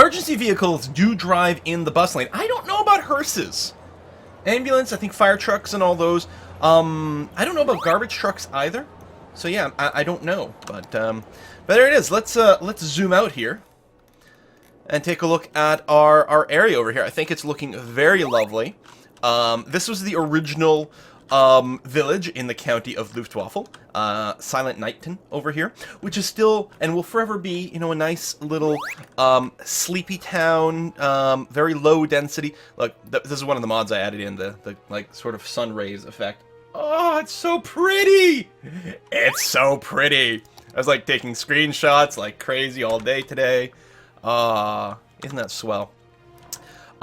emergency vehicles do drive in the bus lane. I don't know about hearses. Ambulance, I think fire trucks and all those. I don't know about garbage trucks either. So yeah, I don't know, but there it is. Let's zoom out here and take a look at our area over here. I think it's looking very lovely. This was the original village in the county of Luftwaffel, Silent Nighton over here, which is still and will forever be, you know, a nice little sleepy town, very low density. Look, this is one of the mods I added in, the like sort of sun rays effect. Oh, it's so pretty! It's so pretty! I was like taking screenshots like crazy all day today. Isn't that swell?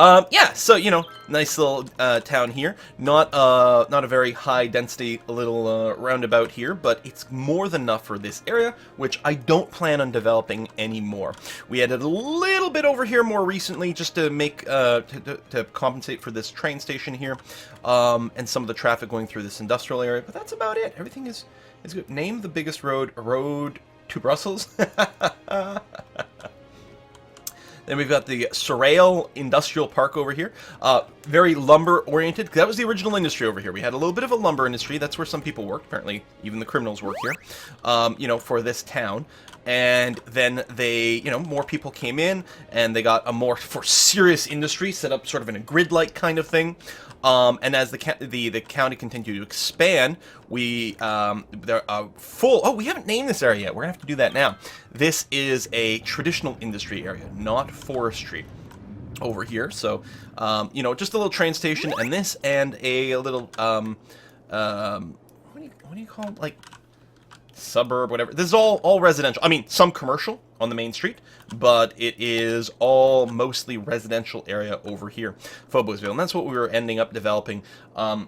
Yeah, so, you know, nice little town here. Not a very high density little roundabout here, but it's more than enough for this area, which I don't plan on developing anymore. We added a little bit over here more recently just to make to compensate for this train station here, and some of the traffic going through this industrial area. But that's about it. Everything is good. Name the biggest road to Brussels. Then we've got the Surreal Industrial Park over here. Very lumber-oriented. That was the original industry over here. We had a little bit of a lumber industry. That's where some people worked. Apparently, even the criminals work here, you know, for this town. And then they, you know, more people came in, and they got a more serious industry set up sort of in a grid-like kind of thing. And as the county continued to expand, we there full. Oh, we haven't named this area yet. We're gonna have to do that now. This is a traditional industry area, not forestry, over here. So, you know, just a little train station, and this, and a little what do you call it? Like suburb, whatever. This is all residential. I mean, some commercial on the main street, but it is all mostly residential area over here, Phobosville, and that's what we were ending up developing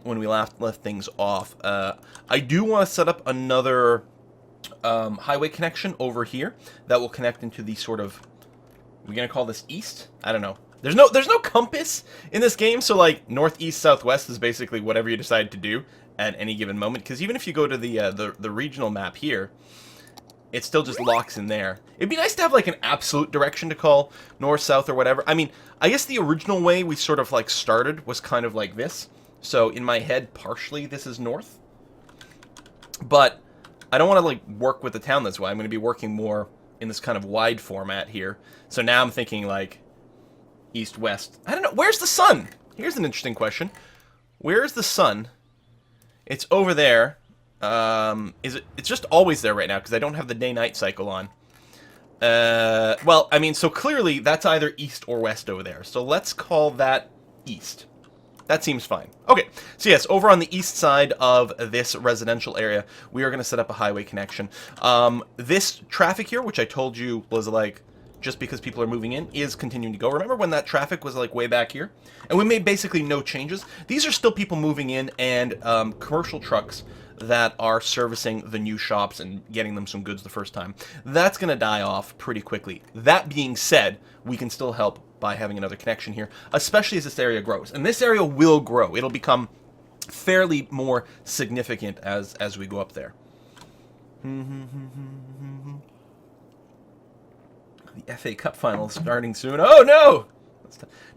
when we left things off. I do want to set up another highway connection over here that will connect into the sort of, we're gonna call this east? I don't know. There's no compass in this game, so like northeast, southwest is basically whatever you decide to do at any given moment. Because even if you go to the regional map here, it still just locks in there. It'd be nice to have like an absolute direction to call, north, south, or whatever. I mean, I guess the original way we sort of like started was kind of like this. So in my head, partially this is north. But I don't want to like work with the town this way. I'm going to be working more in this kind of wide format here. So now I'm thinking like east, west. I don't know. Where's the sun? Here's an interesting question. Where's the sun? It's over there. It's just always there right now because I don't have the day-night cycle on. Well, I mean, so clearly that's either east or west over there. So let's call that east. That seems fine. Okay, so yes, over on the east side of this residential area, we are going to set up a highway connection. This traffic here, which I told you was like just because people are moving in, is continuing to go. Remember when that traffic was like way back here? And we made basically no changes. These are still people moving in and commercial trucks that are servicing the new shops and getting them some goods the first time. That's going to die off pretty quickly. That being said, we can still help by having another connection here, especially as this area grows. And this area will grow. It'll become fairly more significant as we go up there. The FA Cup final starting soon. Oh no!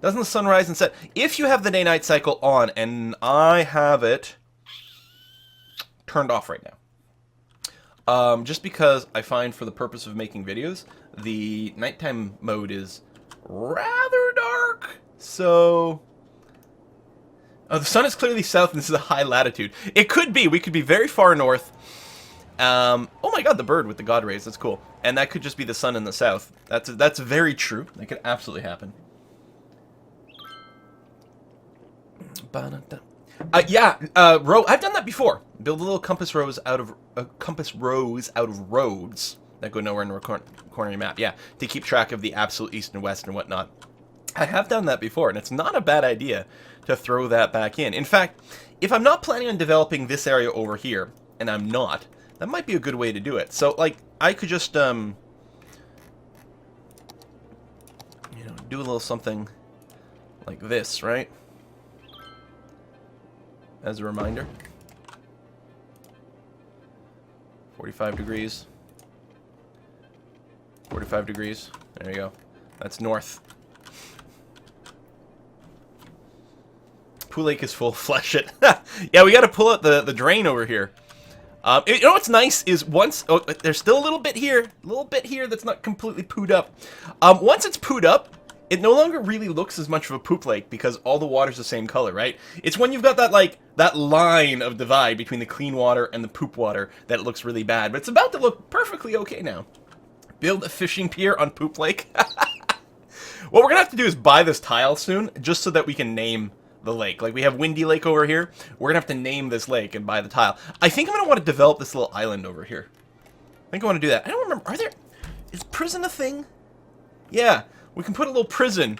Doesn't the sun rise and set? If you have the day-night cycle on, and I have it turned off right now, just because I find for the purpose of making videos, the nighttime mode is rather dark. So, oh, the sun is clearly south, and this is a high latitude. It could be. We could be very far north. Oh my god, the bird with the god rays. That's cool. And that could just be the sun in the south. That's very true. That could absolutely happen. Yeah, I've done that before. Build a little compass rows out of roads that go nowhere in the corner of your map. Yeah, to keep track of the absolute east and west and whatnot. I have done that before, and it's not a bad idea to throw that back in. In fact, if I'm not planning on developing this area over here, and I'm not, that might be a good way to do it. So, like, I could just, you know, do a little something like this, right? As a reminder. 45 degrees. 45 degrees. There you go. That's north. Pool Lake is full. Flush it. Yeah, we got to pull out the drain over here. You know what's nice is once... Oh, there's still a little bit here. A little bit here that's not completely pooed up. Once it's pooed up, it no longer really looks as much of a poop lake because all the water's the same color, right? It's when you've got that, like, that line of divide between the clean water and the poop water that it looks really bad. But it's about to look perfectly okay now. Build a fishing pier on Poop Lake. What we're going to have to do is buy this tile soon just so that we can name the lake. Like, we have Windy Lake over here. We're going to have to name this lake and buy the tile. I think I'm going to want to develop this little island over here. I think I want to do that. I don't remember. Is prison a thing? Yeah, we can put a little prison.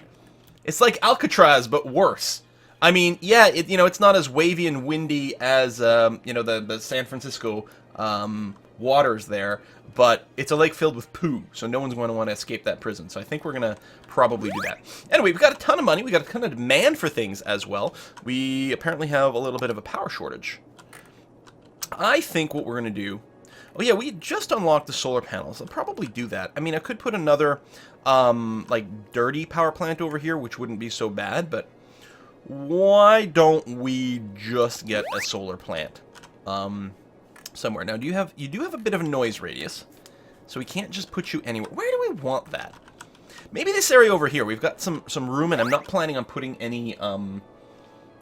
It's like Alcatraz, but worse. I mean, yeah, it's not as wavy and windy as, the San Francisco waters there, but it's a lake filled with poo, so no one's going to want to escape that prison. So I think we're going to probably do that. Anyway, we've got a ton of money. We've got a ton of demand for things as well. We apparently have a little bit of a power shortage. I think what we're going to do... Oh, yeah, we just unlocked the solar panels. I'll probably do that. I mean, I could put another, dirty power plant over here, which wouldn't be so bad, but why don't we just get a solar plant somewhere? Now, you do have a bit of a noise radius, so we can't just put you anywhere. Where do we want that? Maybe this area over here. We've got some room, and I'm not planning on putting any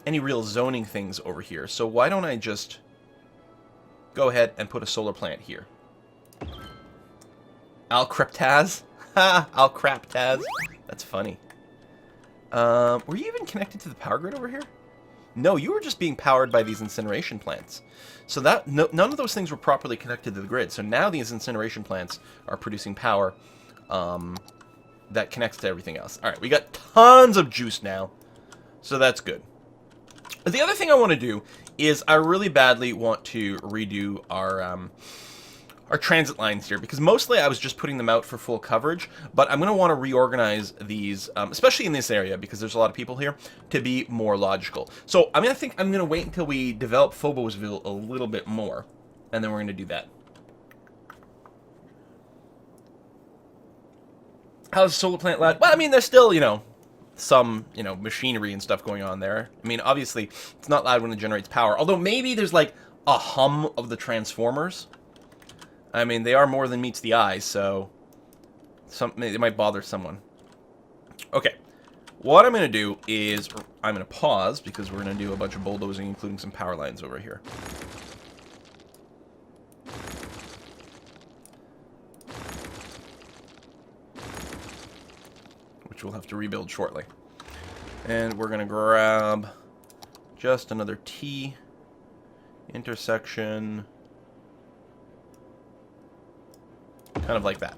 real zoning things over here. So why don't I just go ahead and put a solar plant here? Alcraptaz? Ha! Alcraptaz. That's funny. Were you even connected to the power grid over here? No, you were just being powered by these incineration plants. So none of those things were properly connected to the grid. So now these incineration plants are producing power that connects to everything else. All right, we got tons of juice now, so that's good. The other thing I want to do is I really badly want to redo our transit lines here, because mostly I was just putting them out for full coverage, but I'm going to want to reorganize these, especially in this area, because there's a lot of people here, to be more logical. So I think I'm going to wait until we develop Phobosville a little bit more, and then we're going to do that. How's the solar plant loud? Well, I mean, there's still, some, machinery and stuff going on there. I mean, obviously, it's not loud when it generates power, although maybe there's, like, a hum of the transformers. I mean, they are more than meets the eye, so it might bother someone. Okay, what I'm going to do is I'm going to pause, because we're going to do a bunch of bulldozing, including some power lines over here. Which we'll have to rebuild shortly. And we're going to grab just another T intersection. Kind of like that.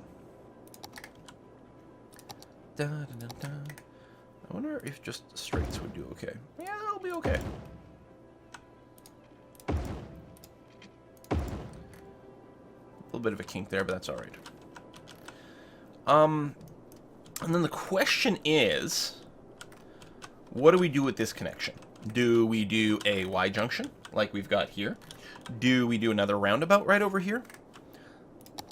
Da, da, da, da. I wonder if just straights would do okay. Yeah, that'll be okay. A little bit of a kink there, but that's alright. And then the question is, what do we do with this connection? Do we do a Y junction, like we've got here? Do we do another roundabout right over here?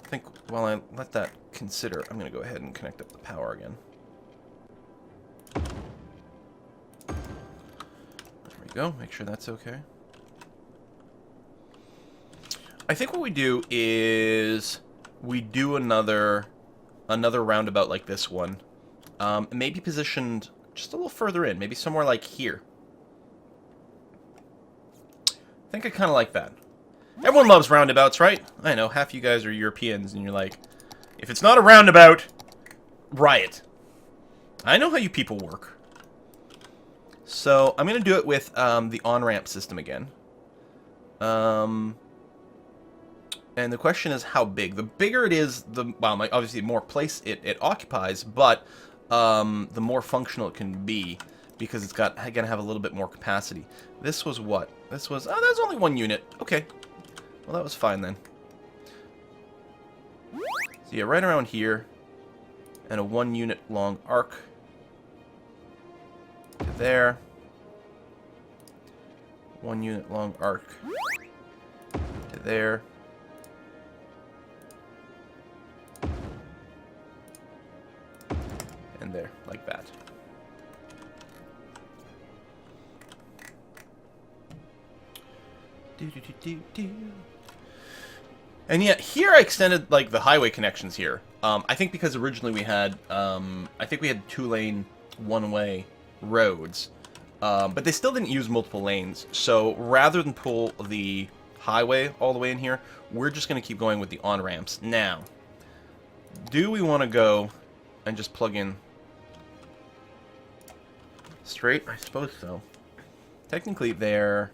I think while I let that consider, I'm going to go ahead and connect up the power again. There we go. Make sure that's okay. I think what we do is we do another roundabout like this one. Maybe positioned just a little further in. Maybe somewhere like here. I think I kind of like that. Everyone loves roundabouts, right? I know, half you guys are Europeans, and you're like, if it's not a roundabout, riot. I know how you people work. So, I'm going to do it with the on-ramp system again. And the question is how big. The bigger it is, obviously the more place it occupies, but the more functional it can be, because it's going to have a little bit more capacity. This was what? This was, oh, that's only 1 unit. Okay. Well, that was fine then. So yeah, right around here, and a 1 unit long arc to there. 1 unit long arc to there. and there, like that. And yet here I extended like the highway connections here. I think because originally we had, I think we had 2-lane, one-way roads, but they still didn't use multiple lanes. So rather than pull the highway all the way in here, we're just going to keep going with the on-ramps. Now, do we want to go and just plug in straight? I suppose so. Technically, they're...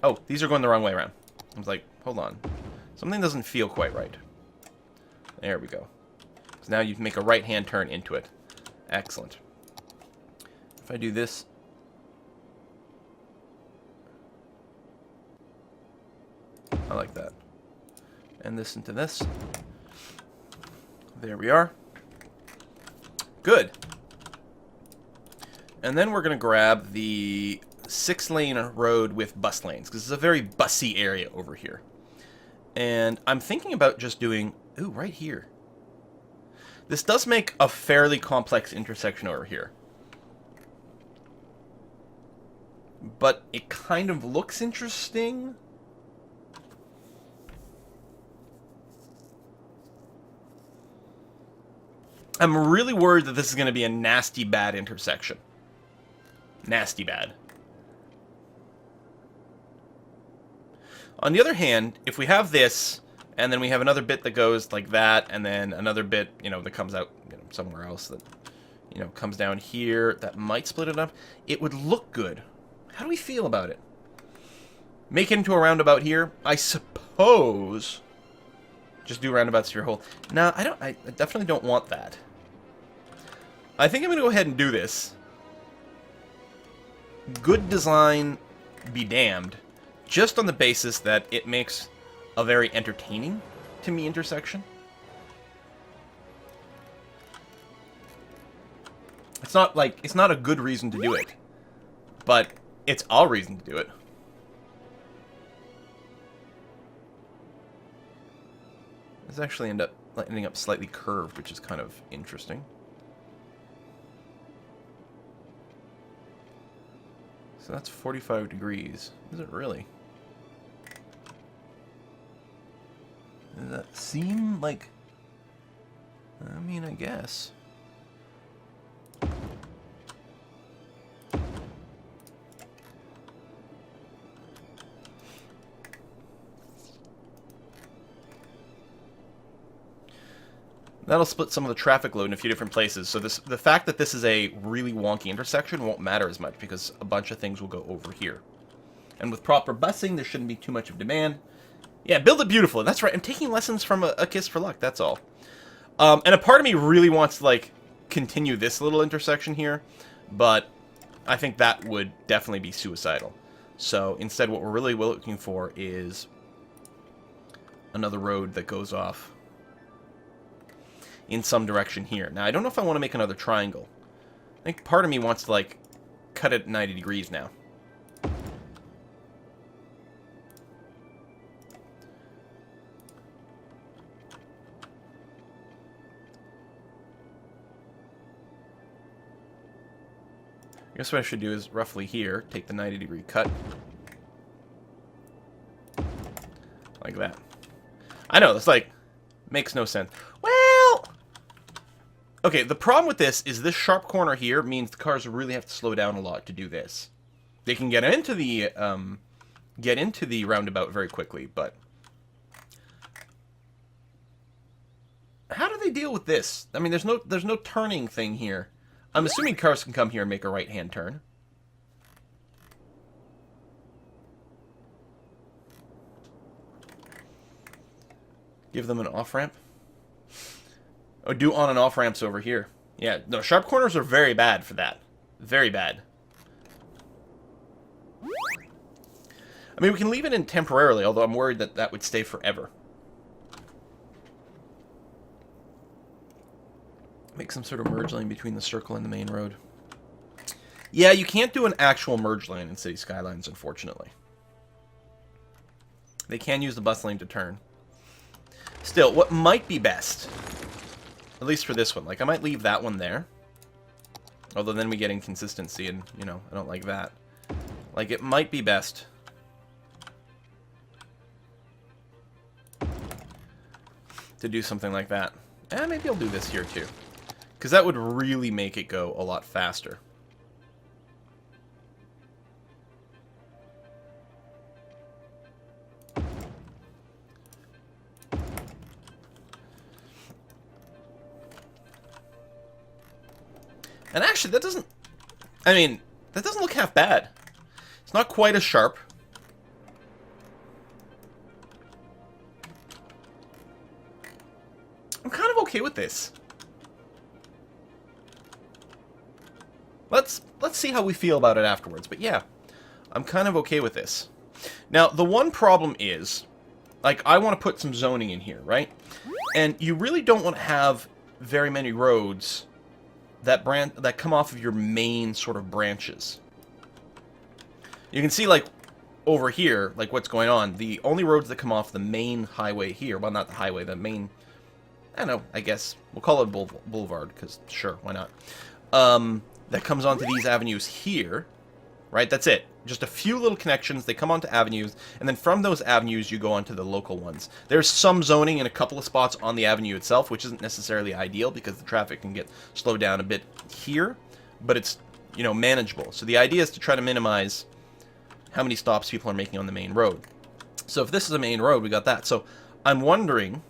Oh, these are going the wrong way around. I was like, hold on. Something doesn't feel quite right. There we go. So now you make a right-hand turn into it. Excellent. If I do this... I like that. And this into this. There we are. Good. And then we're going to grab the 6-lane road with bus lanes, because it's a very bussy area over here. And I'm thinking about just doing... Ooh, right here. This does make a fairly complex intersection over here. But it kind of looks interesting. I'm really worried that this is going to be a nasty bad intersection. Nasty bad. On the other hand, if we have this, and then we have another bit that goes like that, and then another bit, you know, that comes out, you know, somewhere else that, you know, comes down here, that might split it up, it would look good. How do we feel about it? Make it into a roundabout here? I suppose. Just do roundabouts to your whole... No, I definitely don't want that. I think I'm going to go ahead and do this. Good design be damned. Just on the basis that it makes a very entertaining, to me, intersection. It's not like, it's not a good reason to do it. But it's a reason to do it. This actually ending up slightly curved, which is kind of interesting. So that's 45 degrees. Is it really? Does that seem like... I mean, I guess. That'll split some of the traffic load in a few different places. So the fact that this is a really wonky intersection won't matter as much because a bunch of things will go over here. And with proper busing, there shouldn't be too much of demand. Yeah, build it beautifully. That's right. I'm taking lessons from a Kiss for Luck. That's all. And a part of me really wants to, like, continue this little intersection here. But I think that would definitely be suicidal. So instead, what we're really looking for is another road that goes off in some direction here. Now, I don't know if I want to make another triangle. I think part of me wants to, like, cut it 90 degrees now. I guess what I should do is roughly here, take the 90-degree cut. Like that. I know, it's like, makes no sense. Well... Okay, the problem with this is this sharp corner here means the cars really have to slow down a lot to do this. They can get into the roundabout very quickly, but... How do they deal with this? I mean, there's no turning thing here. I'm assuming cars can come here and make a right-hand turn. Give them an off-ramp. Oh, do on and off ramps over here. Yeah, no, sharp corners are very bad for that. Very bad. I mean, we can leave it in temporarily, although I'm worried that that would stay forever. Make some sort of merge lane between the circle and the main road. Yeah, you can't do an actual merge lane in City Skylines, unfortunately. They can use the bus lane to turn. Still, what might be best At least for this one. Like, I might leave that one there. Although then we get inconsistency, and, you know, I don't like that. Like, it might be best to do something like that. Maybe I'll do this here, too. Because that would really make it go a lot faster. And actually, that doesn't... I mean, that doesn't look half bad. It's not quite as sharp. I'm kind of okay with this. Let's see how we feel about it afterwards. But yeah, I'm kind of okay with this. Now, the one problem is, like, I want to put some zoning in here, right? And you really don't want to have very many roads that come off of your main sort of branches. You can see, like, over here, like, what's going on. The only roads that come off the main highway here, well, not the highway, the main, I don't know, I guess, we'll call it boulevard, because, sure, why not? That comes onto these avenues here, right? That's it. Just a few little connections, they come onto avenues, and then from those avenues you go onto the local ones. There's some zoning in a couple of spots on the avenue itself, which isn't necessarily ideal because the traffic can get slowed down a bit here, but it's, you know, manageable. So the idea is to try to minimize how many stops people are making on the main road. So if this is a main road, we got that. So I'm wondering,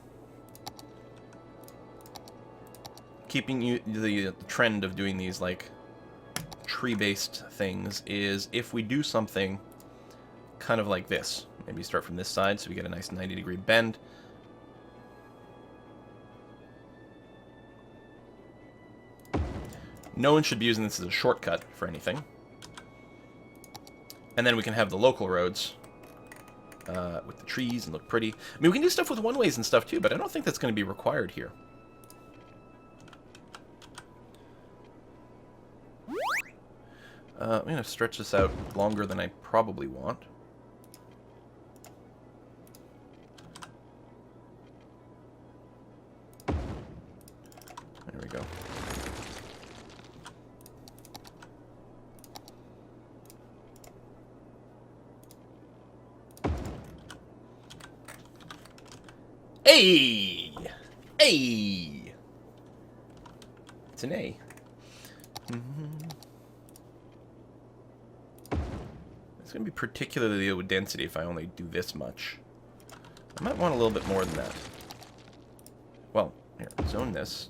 keeping the trend of doing these, like, tree-based things, is if we do something kind of like this. Maybe start from this side so we get a nice 90-degree bend. No one should be using this as a shortcut for anything. And then we can have the local roads with the trees and look pretty. I mean, we can do stuff with one-ways and stuff too, but I don't think that's going to be required here. I'm going to stretch this out longer than I probably want. There we go. Hey! Hey! It's an A. It's going to be particularly low density if I only do this much. I might want a little bit more than that. Well, here, zone this.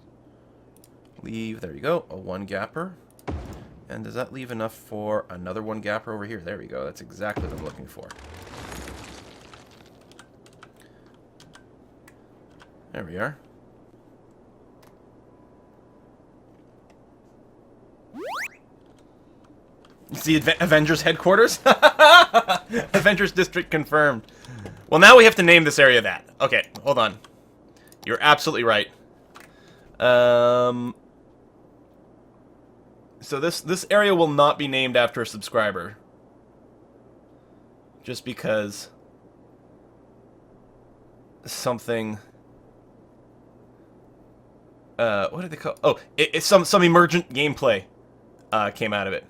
Leave, there you go, a one-gapper. And does that leave enough for another one-gapper over here? There we go, that's exactly what I'm looking for. There we are. It's the Avengers headquarters? Avengers district confirmed. Well, now we have to name this area that. Okay, hold on. You're absolutely right. So this area will not be named after a subscriber. Just because something... what did they call... Oh, it's some emergent gameplay came out of it.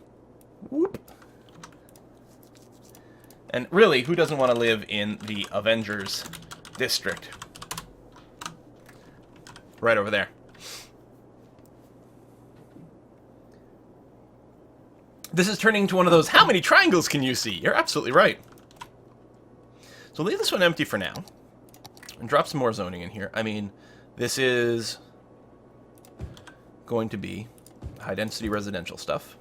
Whoop. And really, who doesn't want to live in the Avengers district? Right over there. This is turning into one of those, how many triangles can you see? You're absolutely right. So leave this one empty for now. And drop some more zoning in here. I mean, this is going to be high-density residential stuff.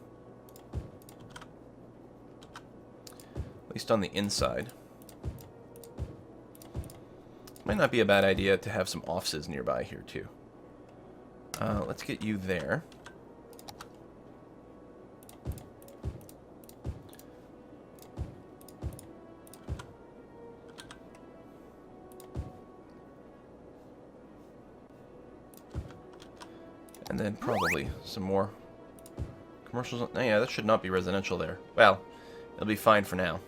At least on the inside. Might not be a bad idea to have some offices nearby here, too. Let's get you there. And then probably some more commercials. Oh, yeah, that should not be residential there. Well, it'll be fine for now.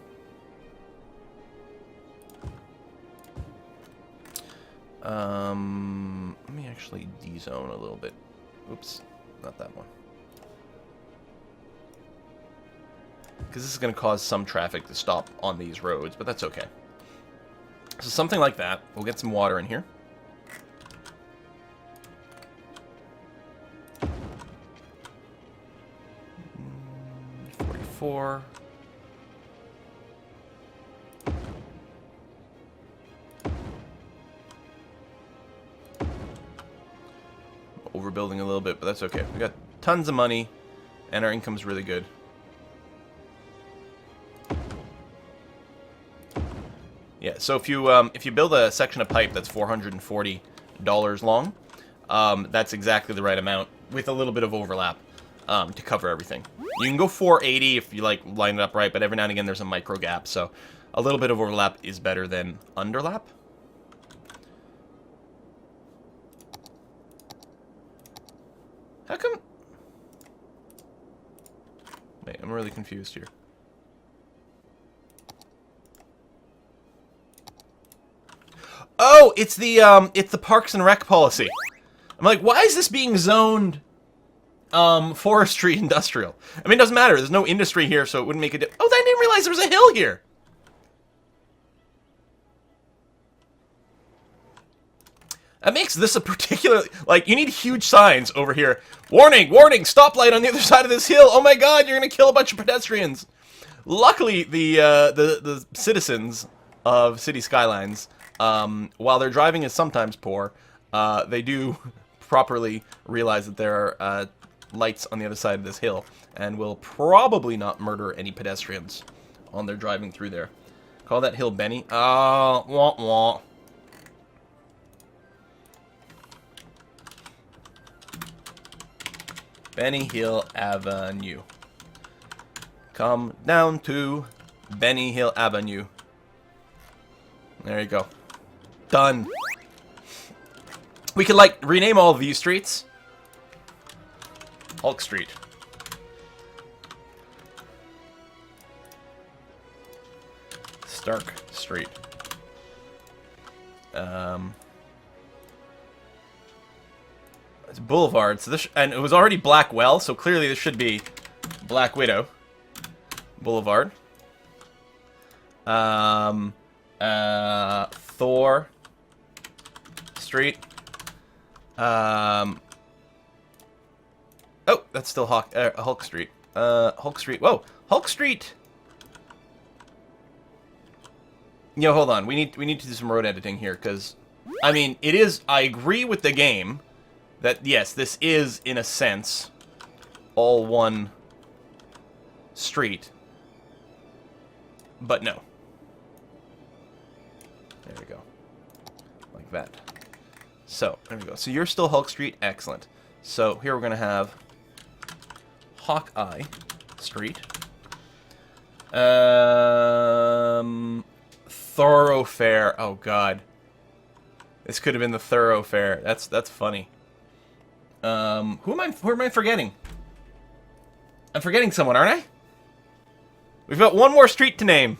Let me actually de-zone a little bit. Oops, not that one. Because this is going to cause some traffic to stop on these roads, but that's okay. So something like that. We'll get some water in here. Mm, 44. Overbuilding a little bit, but that's okay. We got tons of money, and our income's really good. Yeah, so if you build a section of pipe that's $440 long, that's exactly the right amount with a little bit of overlap to cover everything. You can go 480 if you like line it up right, but every now and again there's a micro gap, so a little bit of overlap is better than underlap. How come? Wait, I'm really confused here. Oh, it's the Parks and Rec policy. I'm like, why is this being zoned forestry industrial? I mean, it doesn't matter. There's no industry here, so it wouldn't make a difference. Oh, I didn't realize there was a hill here. That makes this a particular... Like, you need huge signs over here. Warning, warning, stoplight on the other side of this hill. Oh my god, you're going to kill a bunch of pedestrians. Luckily, the citizens of City Skylines, while their driving is sometimes poor, they do properly realize that there are lights on the other side of this hill, and will probably not murder any pedestrians on their driving through there. Call that hill Benny. Wah wah. Benny Hill Avenue. Come down to Benny Hill Avenue. There you go. Done. We could, like, rename all of these streets. Hulk Street. Stark Street. It's Boulevard, so this and it was already Blackwell, so clearly this should be Black Widow Boulevard. Thor Street. Oh, that's still Hulk Street. Hulk Street. Whoa, Hulk Street. Yo, hold on. We need to do some road editing here, because I mean, it is. I agree with the game that yes, this is in a sense all one street, but no. There we go, like that. So there we go. So you're still Hulk Street, excellent. So here we're gonna have Hawkeye Street. Thoroughfare. Oh god, this could have been the Thoroughfare. That's funny. Who am I forgetting? I'm forgetting someone, aren't I? We've got one more street to name.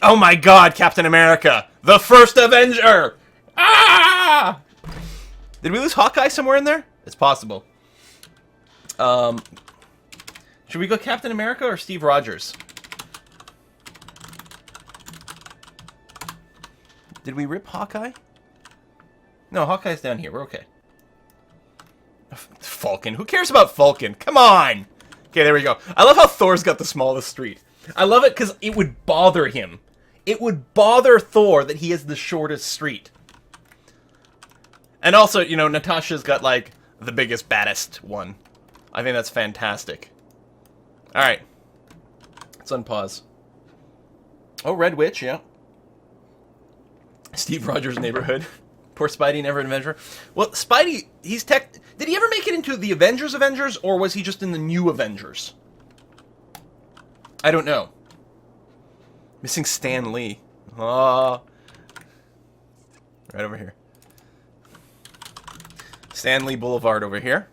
Oh my god, Captain America! The first Avenger! Ah! Did we lose Hawkeye somewhere in there? It's possible. Should we go Captain America or Steve Rogers? Did we rip Hawkeye? No, Hawkeye's down here. We're okay. Falcon. Who cares about Falcon? Come on! Okay, there we go. I love how Thor's got the smallest street. I love it because it would bother him. It would bother Thor that he has the shortest street. And also, you know, Natasha's got, like, the biggest, baddest one. I think that's fantastic. Alright. Let's unpause. Oh, Red Witch, yeah. Steve Rogers' neighborhood. Poor Spidey, never an Avenger. Well, Spidey, he's did he ever make it into the Avengers, or was he just in the new Avengers? I don't know. Missing Stan Lee. Oh. Right over here. Stanley Boulevard over here.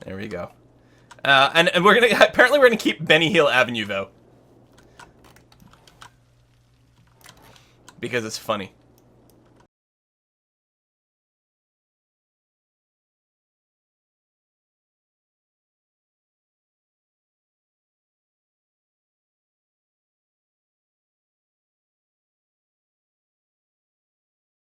There we go. And we're gonna apparently we're gonna keep Benny Hill Avenue though, because it's funny.